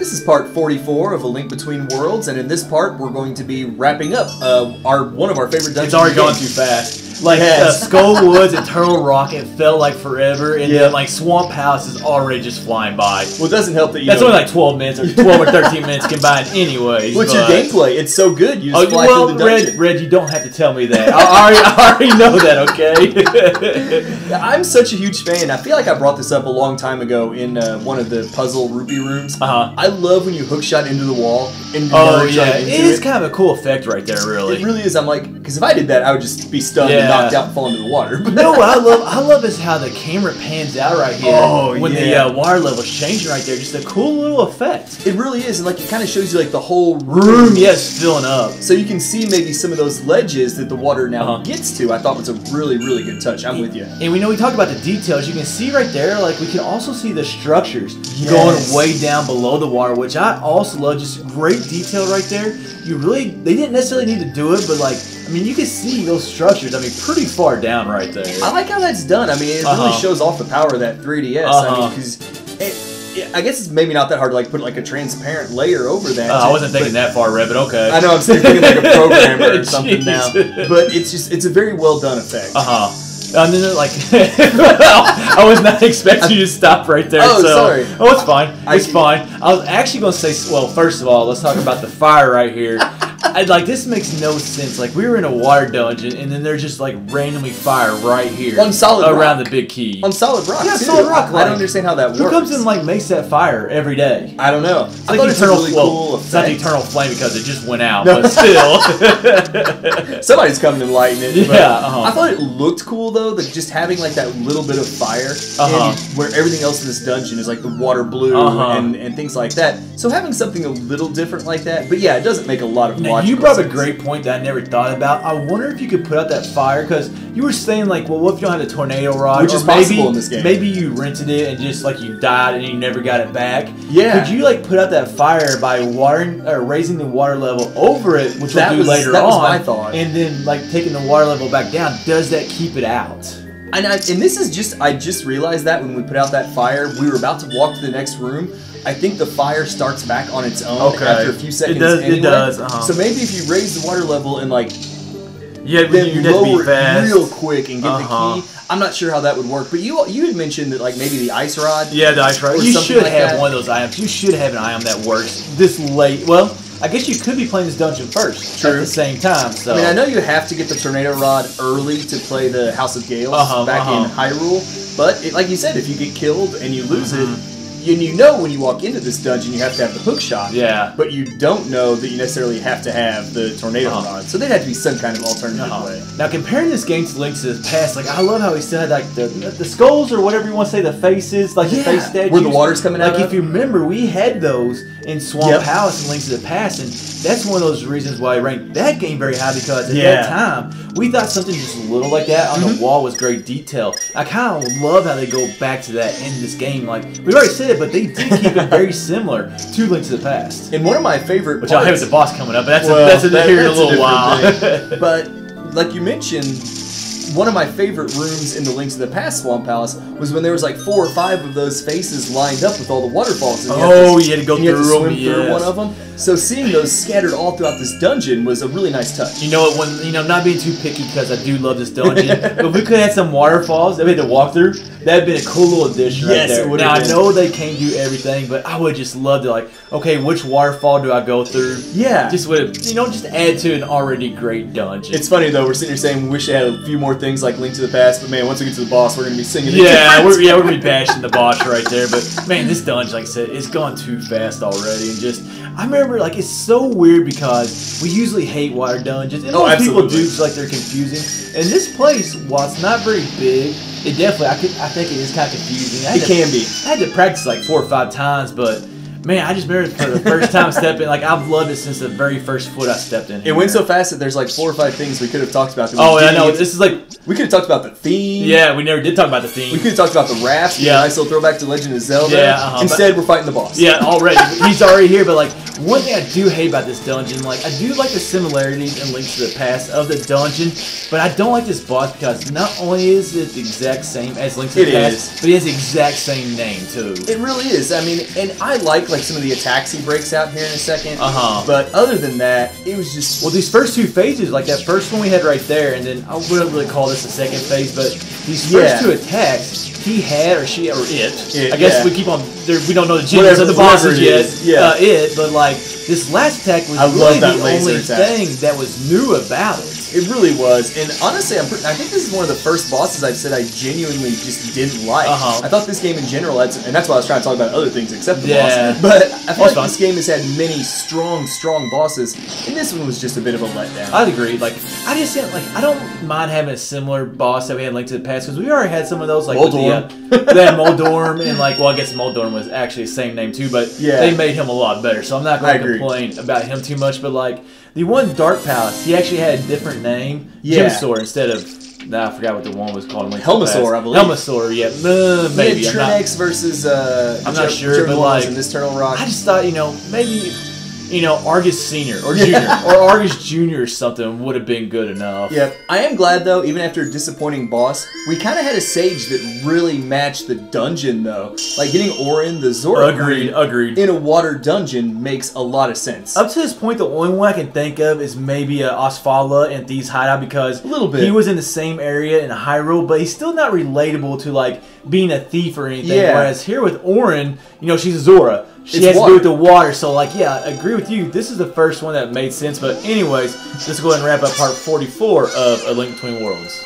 This is part 44 of A Link Between Worlds, and in this part, we're going to be wrapping up one of our favorite dungeons. It's already gone too fast. Like Skull Woods and Turtle Rock, it felt like forever, and then like Swamp House is already just flying by. Well, it doesn't help that that's only like 12 minutes or 12 or 13 minutes combined, anyways. What's your gameplay? It's so good. You just fly through the dungeon. Red, you don't have to tell me that. I already know that. Okay. I'm such a huge fan. I feel like I brought this up a long time ago in one of the puzzle rupee rooms. I love when you hookshot into the wall and it is kind of a cool effect right there. Really, it really is. I'm like, because if I did that, I would just be stunned and knocked out and fall into the water. But no, what I love is how the camera pans out right here when the water level's changing right there. Just a cool little effect. It really is, and like it kind of shows you like the whole room. Yes, filling up. So you can see maybe some of those ledges that the water now gets to. I thought was a really, really good touch. I'm with you. And we know we talked about the details. You can see right there, like we can also see the structures going way down below the water, which I also love. Just great detail right there. They didn't necessarily need to do it, but like, I mean, you can see those structures, I mean, pretty far down right there. I like how that's done. I mean, it really shows off the power of that 3DS. I mean, because I guess it's maybe not that hard to like put like a transparent layer over that. I wasn't thinking that far, Red, but okay. I know, I'm thinking like a programmer or something now. But it's a very well done effect. And then like, I was not expecting you to stop right there. Oh, sorry. Oh, it's fine. It's fine. I was actually going to say, well, first of all, let's talk about the fire right here. Like, this makes no sense. Like, we were in a water dungeon, and then there's just, like, randomly fire right here. On solid around rock. the big key. On solid rock, yeah, solid rock. I don't understand how that works. Who comes in, like, makes that fire every day? I don't know. It's like eternal really cool effect. It's not the eternal flame because it just went out, but still. Somebody's coming and lighting it. Yeah. I thought it looked cool, though, that just having, like, that little bit of fire, where everything else in this dungeon is, like, the water blue and things like that. So having something a little different like that, but yeah, it doesn't make a lot of logical sense. You brought a great point that I never thought about. I wonder if you could put out that fire, because you were saying like, well, what if you don't have the tornado rod? Which is possible in this game. Maybe you rented it and just like you died and you never got it back. Yeah. Could you like put out that fire by watering or raising the water level over it, which we'll do later on? That was my thought. And then like taking the water level back down. Does that keep it out? And this is just, I just realized that when we put out that fire, we were about to walk to the next room. I think the fire starts back on its own after a few seconds anyway. It does. So maybe if you raise the water level and like then lower it real quick and get the key. I'm not sure how that would work, but you had mentioned that like maybe the ice rod. Yeah, the ice rod. You should have one of those items. You should have an item that works this late. Well, I guess you could be playing this dungeon first at the same time. So I mean, I know you have to get the tornado rod early to play the House of Gales back in Hyrule, but like you said, if you get killed and you lose it. And you know when you walk into this dungeon you have to have the hook shot. Yeah. But you don't know that you necessarily have to have the tornado rod. So there'd have to be some kind of alternative way. Now comparing this game to Link to the Past, like I love how he still had like the skulls or whatever you want to say, the faces, like the face statues. Where the water's coming out. Like if you remember, we had those in Swamp House and Link to the Past, and that's one of those reasons why I ranked that game very high, because at that time we thought something just a little like that on the wall was great detail. I kind of love how they go back to that in this game. Like we already said it, but they did keep it very similar to Link to the Past. And one of my favorite Which I'll have the boss coming up, but that's here in a little while. But like you mentioned, one of my favorite rooms in the Link to the Past Swamp Palace was when there was like 4 or 5 of those faces lined up with all the waterfalls. And you had to go through one of them. So seeing those scattered all throughout this dungeon was a really nice touch. You know what? When not being too picky because I do love this dungeon, but if we could have had some waterfalls that we had to walk through, that'd been a cool little addition right there. Now I know they can't do everything, but I would just love to like, okay, which waterfall do I go through? Yeah, just would just add to an already great dungeon. It's funny though. We're sitting here saying we wish it had a few more things like Link to the Past, but man, once we get to the boss, we're gonna be singing. We're gonna be bashing the boss right there. But man, this dungeon, like I said, it's gone too fast already, and just. I remember, like, it's so weird because we usually hate water dungeons, and most people do just like they're confusing. And this place, while it's not very big, it definitely, I think it is kind of confusing. It can be. I had to practice like 4 or 5 times, but man, I just remember for the first time stepping, like I've loved it since the very first foot I stepped in here. It went so fast that there's like 4 or 5 things we could have talked about. I know. This is like we could have talked about the theme. Yeah, we never did talk about the theme. We could have talked about the raft. Yeah, nice little throwback to Legend of Zelda. Yeah, Instead, we're fighting the boss. Yeah, already he's already here. But like one thing I do hate about this dungeon, like I do like the similarities in Link to the Past of the dungeon, but I don't like this boss because not only is it the exact same as Link to the Past, but it has the exact same name too. It really is. I mean, and I like like some of the attacks he breaks out here in a second. Uh-huh. But other than that, it was just... Well, these first 2 phases, like that first one we had right there, and then I wouldn't really call this a second phase, but these first 2 attacks, he had, or she, or it. I guess we keep on, we don't know the genders of the bosses yet. But like, this last attack was really the only thing that was new about it. It really was, and honestly, I think this is one of the first bosses I've said I genuinely just didn't like. I thought this game in general, and that's why I was trying to talk about other things except the boss. But I feel like this game has had many strong bosses, and this one was just a bit of a letdown. I'd agree. Like, I just didn't, like, I don't mind having a similar boss that we had Link to the Past, because we already had some of those, like Moldorm. Moldorm, and like, well, I guess Moldorm was actually the same name too, but they made him a lot better, so I'm not going to complain about him too much. But like, the one Dark Palace, he actually had a different name, Gemsaur, instead of, I forgot what the one was called. Helmasaur, I believe. Helmasaur, maybe. He had Trinex versus I'm not sure, but like, in this Turtle Rock. I just thought, maybe, Arrghus Senior or Junior or Arrghus Junior or something would have been good enough. Yeah, I am glad though. Even after a disappointing boss, we kind of had a sage that really matched the dungeon though. Like getting Auron, the Zora, agreed, in a water dungeon makes a lot of sense. Up to this point, the only one I can think of is maybe Osfala and Thieves' Hideout, because a little bit he was in the same area in Hyrule, but he's still not relatable to like being a thief or anything. Whereas here with Auron, she's a Zora. She has to do with the water, so like, yeah, I agree with you. This is the first one that made sense. But anyways, let's go ahead and wrap up part 44 of A Link Between Worlds.